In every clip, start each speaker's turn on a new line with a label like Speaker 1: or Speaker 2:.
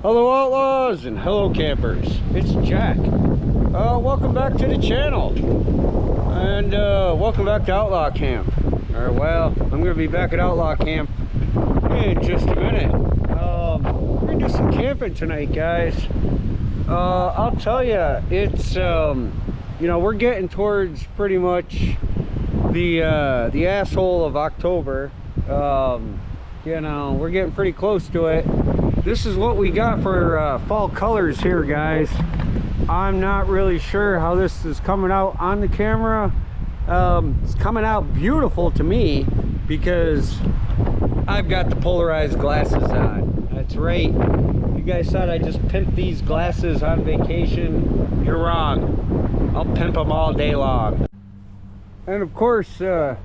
Speaker 1: Hello outlaws and hello campers, it's Jack. Welcome back to the channel, and welcome back to Outlaw Camp. Well, I'm gonna be back at Outlaw Camp in just a minute. We're gonna do some camping tonight, guys. I'll tell you, it's you know, we're getting towards pretty much the asshole of October. You know, we're getting pretty close to it. This is what we got for fall colors here, guys. I'm not really sure how this is coming out on the camera. It's coming out beautiful to me because I've got the polarized glasses on. That's right. You guys thought I just pimped these glasses on vacation. You're wrong. I'll pimp them all day long. And of course, the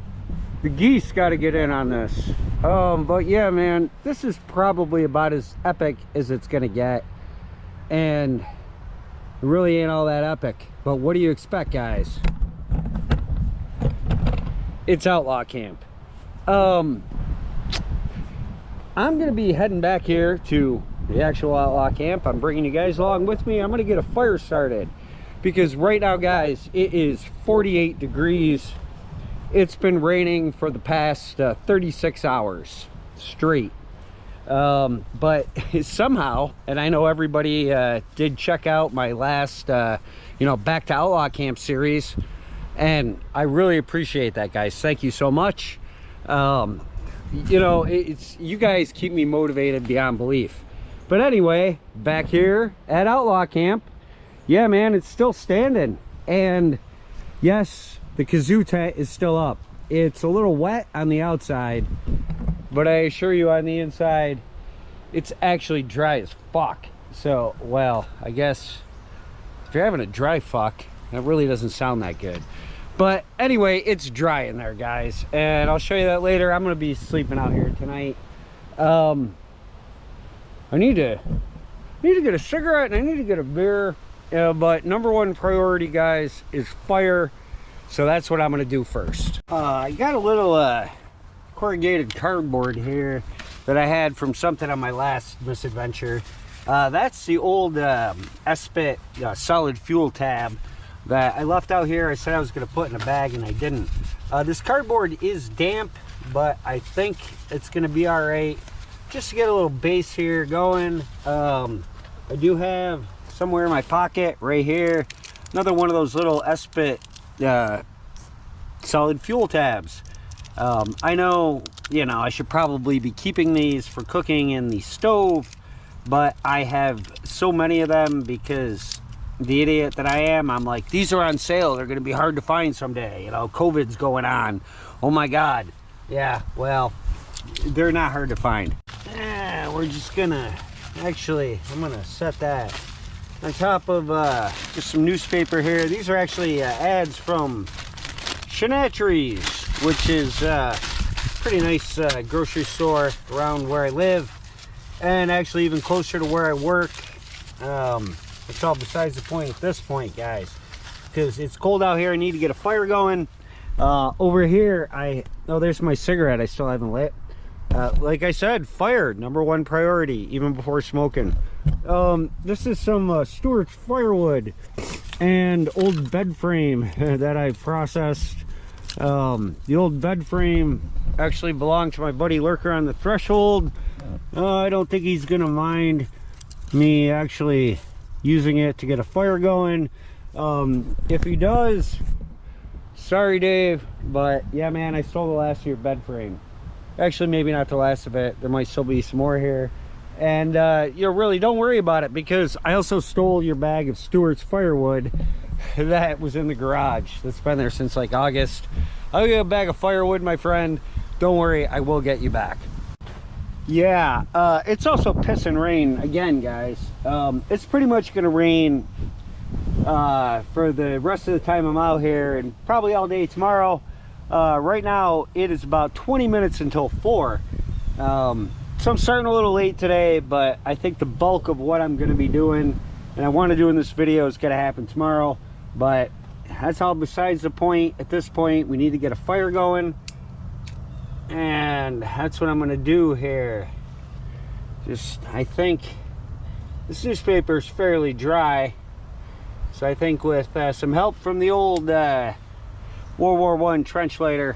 Speaker 1: geese got to get in on this. But yeah, man, this is probably about as epic as it's gonna get, and it really ain't all that epic. But what do you expect, guys? It's Outlaw Camp. I'm gonna be heading back here to the actual Outlaw Camp. I'm bringing you guys along with me. I'm gonna get a fire started because right now, guys, it is 48 degrees. It's been raining for the past 36 hours straight. But somehow, and I know everybody did check out my last, you know, Back to Outlaw Camp series, and I really appreciate that, guys. Thank you so much. You know, it's you guys keep me motivated beyond belief. But anyway, back here at Outlaw Camp, yeah, man, it's still standing. And yes, the kazoo tent is still up. It's a little wet on the outside, but I assure you on the inside, it's actually dry as fuck. So, well, I guess if you're having a dry fuck, that really doesn't sound that good. But anyway, it's dry in there, guys, and I'll show you that later. I'm gonna be sleeping out here tonight. I need to get a cigarette and I need to get a beer. But number one priority, guys, is fire. So that's what I'm gonna do first. I got a little corrugated cardboard here that I had from something on my last misadventure. That's the old Espit solid fuel tab that I left out here. I said I was gonna put in a bag and I didn't. This cardboard is damp, but I think it's gonna be all right. Just to get a little base here going. I do have somewhere in my pocket right here another one of those little Espit solid fuel tabs. I know, you know, I should probably be keeping these for cooking in the stove, but I have so many of them because the idiot that I am, I'm like, these are on sale, they're gonna be hard to find someday, you know, COVID's going on, oh my god. Yeah, well, they're not hard to find. We're just gonna, actually, I'm gonna set that on top of just some newspaper here. These are actually ads from Shenatries, which is a pretty nice grocery store around where I live, and actually even closer to where I work. It's all besides the point at this point, guys, because it's cold out here. I need to get a fire going. Over here, oh, there's my cigarette I still haven't lit. Like I said, fire, number one priority, even before smoking. This is some Stewart's firewood and old bed frame that I processed. The old bed frame actually belonged to my buddy Lurker on the Threshold. I don't think he's gonna mind me actually using it to get a fire going. If he does, sorry Dave, but yeah, man, I stole the last of your bed frame. Actually, maybe not the last of it. There might still be some more here. And you know, really don't worry about it, because I also stole your bag of Stewart's firewood that was in the garage. That's been there since like August. I'll get a bag of firewood, my friend. Don't worry, I will get you back. Yeah, it's also pissing rain again, guys. It's pretty much gonna rain for the rest of the time I'm out here, and probably all day tomorrow. Right now it is about 20 minutes until 4. So I'm starting a little late today, but I think the bulk of what I'm going to be doing and I want to do in this video is going to happen tomorrow. But that's all besides the point. At this point, we need to get a fire going, and that's what I'm going to do here. Just, I think This newspaper is fairly dry, so I think with some help from the old World War I trench lighter,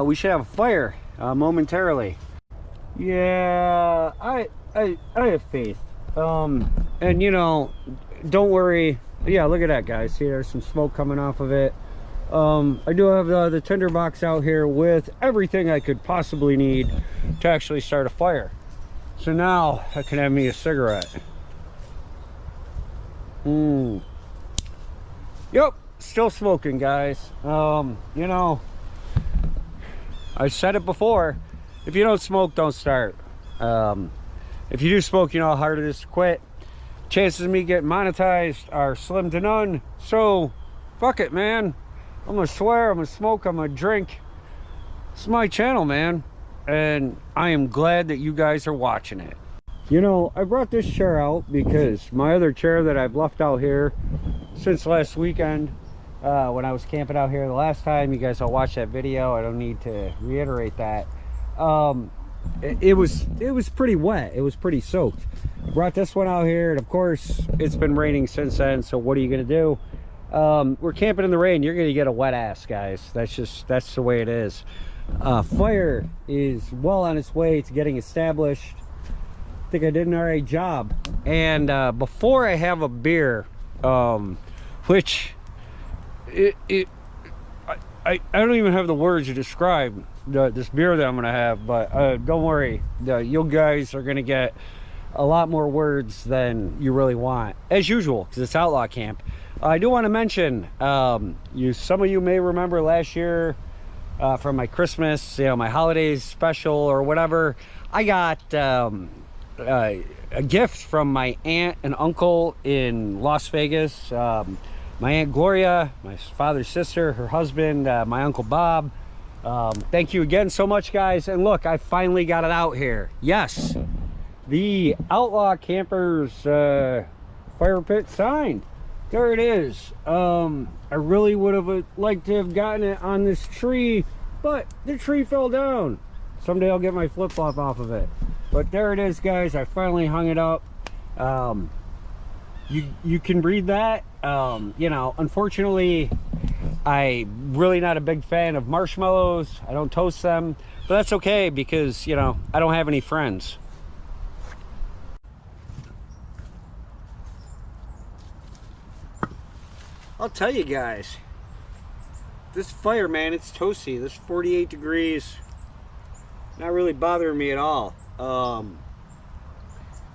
Speaker 1: we should have a fire momentarily. Yeah, I have faith. And you know, don't worry. Yeah, look at that, guys. See, there's some smoke coming off of it. I do have the tinder box out here with everything I could possibly need to actually start a fire. So now I can have me a cigarette. Yep, still smoking, guys. You know, I said it before. If you don't smoke, don't start. If you do smoke, you know how hard it is to quit. Chances of me getting monetized are slim to none. So, fuck it, man. I'm gonna swear, I'm gonna smoke, I'm gonna drink. It's my channel, man. And I am glad that you guys are watching it. You know, I brought this chair out because my other chair that I've left out here since last weekend, when I was camping out here the last time, you guys all watched that video. I don't need to reiterate that. It was pretty wet. It was pretty soaked. I brought this one out here, and of course it's been raining since then, so what are you gonna do? We're camping in the rain. You're gonna get a wet ass, guys. That's the way it is. Fire is well on its way to getting established. I think I did an alright job. And before I have a beer, which I don't even have the words to describe this beer that I'm gonna have, but don't worry, you guys are gonna get a lot more words than you really want, as usual, because it's Outlaw Camp. I do want to mention, some of you may remember last year from my Christmas, you know, my holidays special or whatever, I got a gift from my aunt and uncle in Las Vegas. My Aunt Gloria, my father's sister, her husband, my Uncle Bob. Thank you again so much, guys. And look, I finally got it out here. Yes, the Outlaw Campers fire pit sign. There it is. I really would have liked to have gotten it on this tree, but the tree fell down. Someday I'll get my flip-flop off of it. But there it is, guys. I finally hung it up. You can read that. You know, unfortunately, I'm really not a big fan of marshmallows. I don't toast them, but that's okay because, you know, I don't have any friends. I'll tell you guys, this fire, man, it's toasty. This 48 degrees, not really bothering me at all. I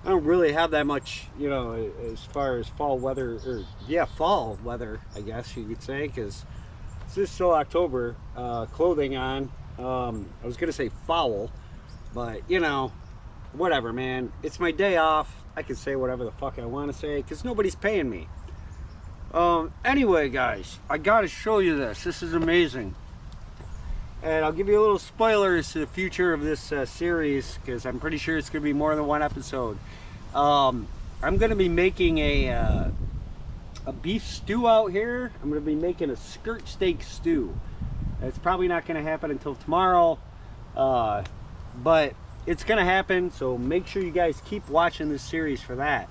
Speaker 1: don't really have that much, you know, as far as fall weather, or yeah, fall weather, I guess you could say, because this is still October. Clothing on. I was gonna say foul, but you know, whatever, man. It's my day off. I can say whatever the fuck I want to say because nobody's paying me. Anyway, guys, I gotta show you this. This is amazing. And I'll give you a little spoilers to the future of this series, because I'm pretty sure it's going to be more than one episode. I'm going to be making a beef stew out here. I'm going to be making a skirt steak stew. It's probably not going to happen until tomorrow, but it's going to happen, so make sure you guys keep watching this series for that.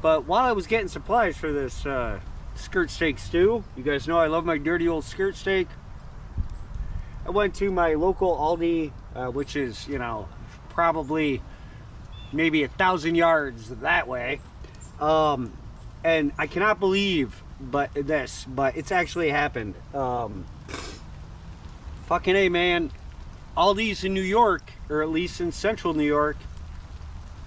Speaker 1: But while I was getting supplies for this skirt steak stew, you guys know I love my dirty old skirt steak. I went to my local Aldi, which is, you know, probably maybe 1,000 yards that way. And I cannot believe but it's actually happened. Fucking A, man. Aldi's in New York, or at least in central New York.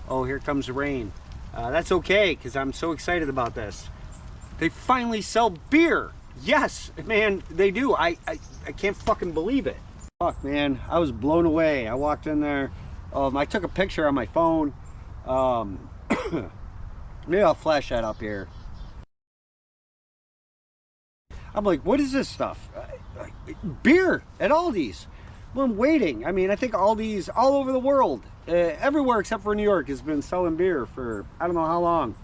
Speaker 1: Oh, here comes the rain. That's okay, because I'm so excited about this. They finally sell beer. Yes, man, they do. I can't fucking believe it. Fuck, man, I was blown away. I walked in there. I took a picture on my phone. Maybe I'll flash that up here. I'm like, what is this stuff? Beer at Aldi's. Well, I'm waiting. I mean, I think Aldi's all over the world, everywhere except for New York, has been selling beer for I don't know how long.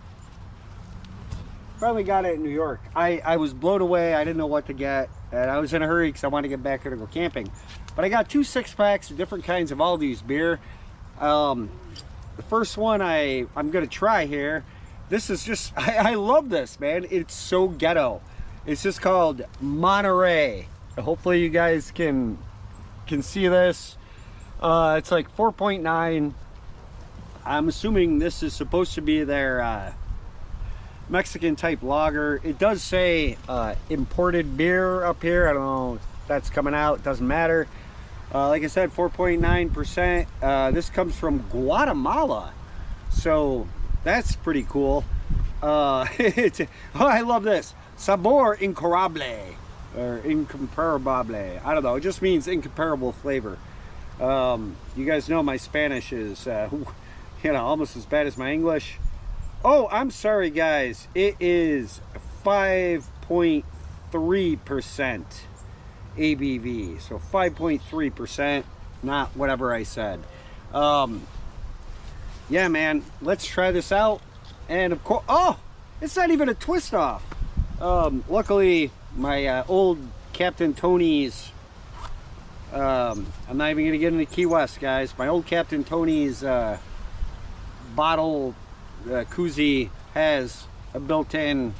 Speaker 1: Finally got it in New York. I was blown away. I didn't know what to get, and I was in a hurry because I wanted to get back here to go camping. But I got 2 6-packs of different kinds of Aldi's beer. the first one I'm gonna try here. This is just, I love this, man. It's so ghetto. It's just called Monterey. Hopefully you guys can see this. It's like 4.9. I'm assuming this is supposed to be their Mexican type lager. It does say imported beer up here. I don't know if that's coming out. It doesn't matter. Like I said, 4.9%. This comes from Guatemala, so that's pretty cool. Oh, I love this. Sabor incomparable, or incomparable. I don't know. It just means incomparable flavor. You guys know my Spanish is, you know, almost as bad as my English. Oh, I'm sorry, guys. It is 5.3% ABV, so 5.3%, not whatever I said. Yeah, man, let's try this out. And of course, oh, it's not even a twist off. Luckily, my old Captain Tony's, I'm not even gonna get into Key West, guys. My old Captain Tony's bottle koozie has a built-in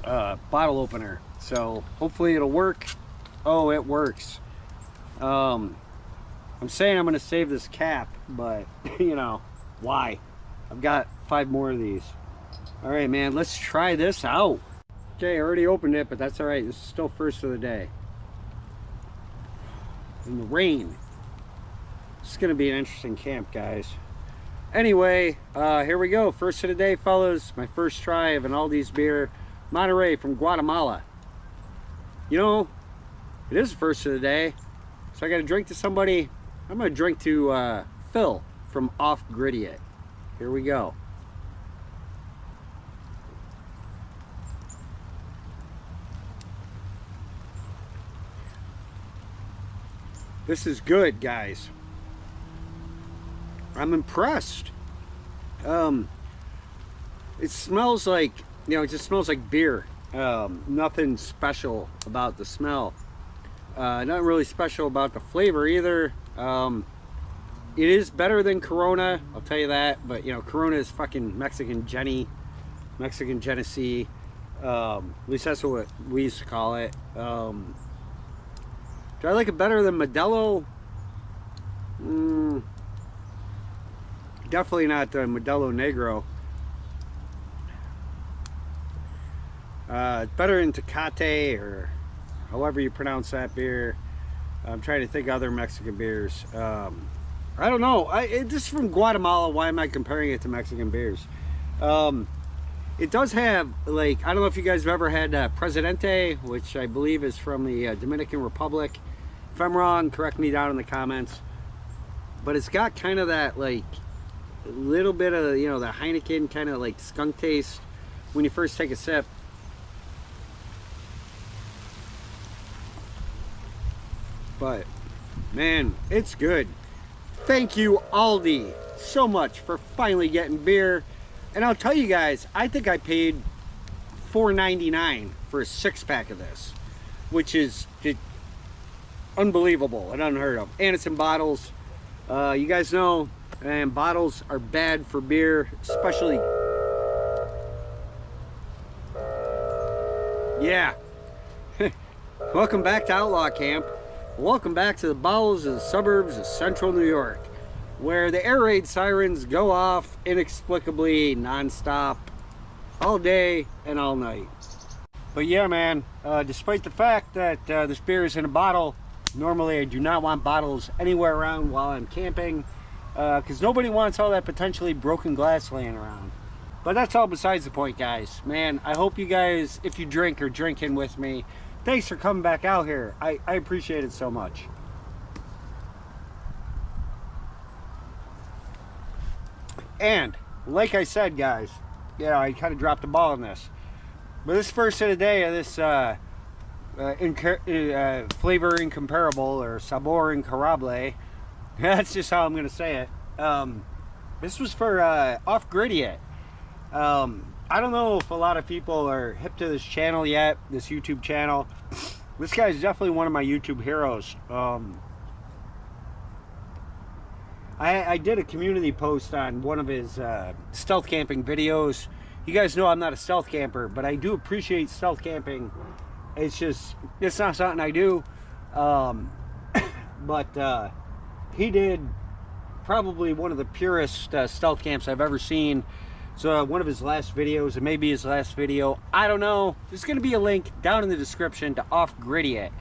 Speaker 1: bottle opener, so hopefully it'll work. Oh, it works. I'm saying I'm gonna save this cap, but you know why? I've got 5 more of these. All right, man, let's try this out. Okay, I already opened it, but that's all right. This is still first of the day in the rain. It's gonna be an interesting camp, guys. Anyway, here we go. First of the day, fellas. My first try of an Aldi's beer, Monterey from Guatemala. You know, it is the first of the day, so I got to drink to somebody. I'm gonna drink to Phil from Off Griddy. Here we go. This is good, guys. I'm impressed. It smells like, you know, it just smells like beer. Nothing special about the smell. Not really special about the flavor either. It is better than Corona, I'll tell you that. But you know, Corona is fucking Mexican Genesee. At least that's what we used to call it. Do I like it better than Modelo? Definitely not the Modelo Negro. Better than Tecate, or however you pronounce that beer. I'm trying to think of other Mexican beers. I don't know. This is from Guatemala. Why am I comparing it to Mexican beers? It does have, like, I don't know if you guys have ever had Presidente, which I believe is from the Dominican Republic. If I'm wrong, correct me down in the comments. But it's got kind of that, like, a little bit of, you know, the Heineken kind of like skunk taste when you first take a sip. But man, it's good. Thank you, Aldi, so much for finally getting beer. And I'll tell you guys, I think I paid $4.99 for a 6-pack of this, which is unbelievable and unheard of. And it's in bottles. You guys know, and bottles are bad for beer, especially. Yeah. Welcome back to Outlaw Camp. Welcome back to the bowels of the suburbs of Central New York, where the air raid sirens go off inexplicably nonstop all day and all night. But yeah, man, despite the fact that this beer is in a bottle, normally I do not want bottles anywhere around while I'm camping, because nobody wants all that potentially broken glass laying around. But that's all besides the point, guys. Man, I hope you guys, if you drink, are drinking with me. Thanks for coming back out here. I appreciate it so much. And like I said, guys, yeah, I kind of dropped the ball on this, but this first of the day of this flavor incomparable, or sabor incomparable, that's just how I'm gonna say it. This was for Off Griddy. I don't know if a lot of people are hip to this channel yet, this YouTube channel. This guy is definitely one of my YouTube heroes. I did a community post on one of his stealth camping videos. You guys know I'm not a stealth camper, but I do appreciate stealth camping. It's not something I do. But he did probably one of the purest stealth camps I've ever seen. So one of his last videos, it may be his last video, I don't know. There's going to be a link down in the description to Off-Grid It.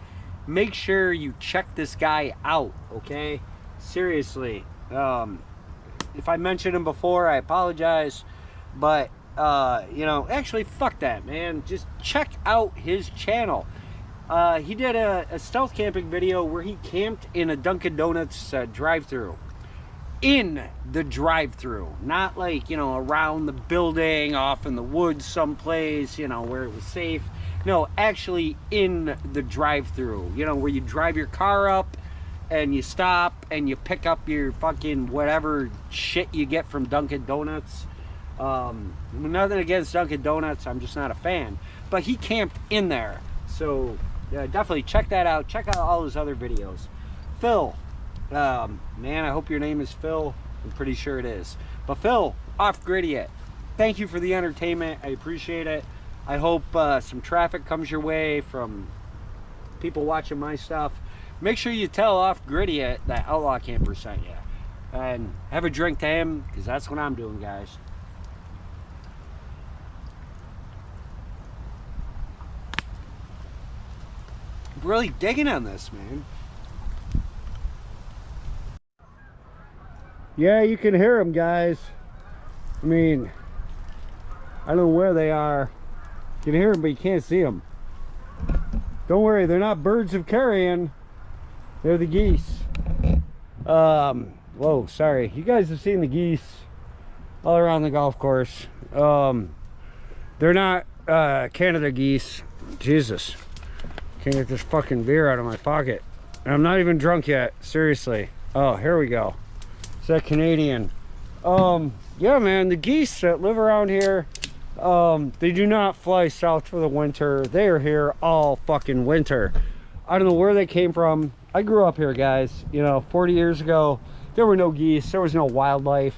Speaker 1: Make sure you check this guy out, okay? Seriously. If I mentioned him before, I apologize. But, you know, actually, fuck that, man. Just check out his channel. He did a stealth camping video where he camped in a Dunkin' Donuts drive-thru. In the drive-thru, not like, you know, around the building, off in the woods someplace, you know, where it was safe. No, actually in the drive-thru, you know, where you drive your car up and you stop and you pick up your fucking whatever shit you get from Dunkin' Donuts. Nothing against Dunkin' Donuts, I'm just not a fan. But he camped in there, so definitely check that out. Check out all his other videos. Phil. Man, I hope your name is Phil. I'm pretty sure it is. But Phil, Off-Grid It. Thank you for the entertainment. I appreciate it. I hope some traffic comes your way from people watching my stuff. Make sure you tell Off-Grid It that Outlaw Camper sent you. And have a drink to him, because that's what I'm doing, guys. I'm really digging on this, man. Yeah, you can hear them, guys. I mean, I don't know where they are. You can hear them, but you can't see them. Don't worry, they're not birds of carrion. They're the geese. Whoa, sorry. You guys have seen the geese all around the golf course. They're not Canada geese. Jesus. Can't get this fucking beer out of my pocket. And I'm not even drunk yet. Seriously. Oh, here we go. That Canadian. Yeah, man, the geese that live around here, they do not fly south for the winter. They are here all fucking winter. I don't know where they came from. I grew up here, guys. You know, 40 years ago, there were no geese. There was no wildlife,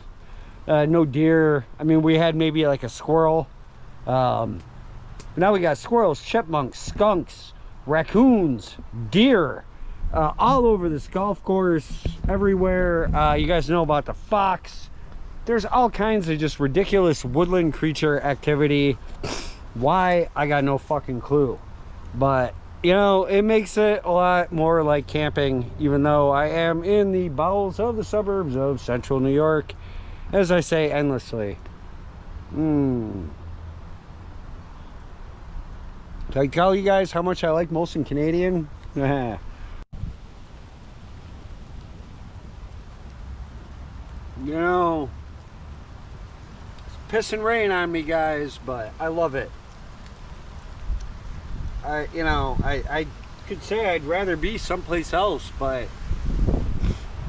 Speaker 1: no deer. I mean, we had maybe like a squirrel. But now we got squirrels, chipmunks, skunks, raccoons, deer. All over this golf course, everywhere. You guys know about the fox. There's all kinds of just ridiculous woodland creature activity. Why? I got no fucking clue. But, you know, it makes it a lot more like camping, even though I am in the bowels of the suburbs of Central New York, as I say endlessly. Can I tell you guys how much I like Molson Canadian? You know, it's pissing rain on me, guys, but I love it. I could say I'd rather be someplace else, but,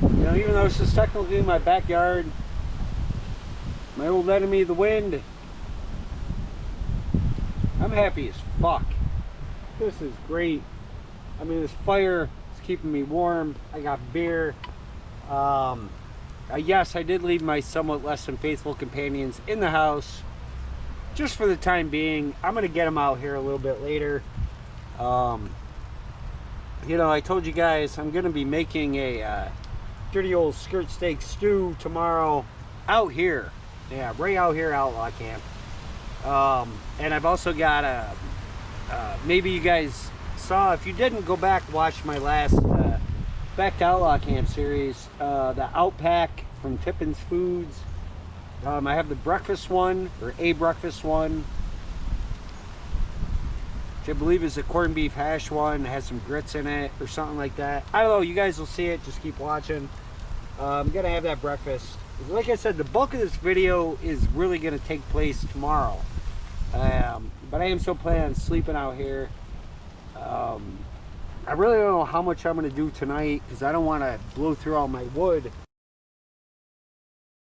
Speaker 1: you know, even though this is technically my backyard, my old enemy, the wind, I'm happy as fuck. This is great. I mean, this fire is keeping me warm. I got beer. Yes, I did leave my somewhat less than faithful companions in the house just for the time being. I'm going to get them out here a little bit later. You know, I told you guys I'm going to be making a dirty old skirt steak stew tomorrow out here. Yeah, right out here at Outlaw Camp. And I've also got a, maybe you guys saw, if you didn't, go back watch my last Back to Outlaw Camp series, the Outpack from Tippin's Foods. I have the breakfast one, or a breakfast one, which I believe is a corned beef hash one. It has some grits in it or something like that. I don't know, you guys will see it, just keep watching. I'm gonna have that breakfast. Like I said, the bulk of this video is really gonna take place tomorrow, but I am still planning on sleeping out here. I really don't know how much I'm going to do tonight, because I don't want to blow through all my wood.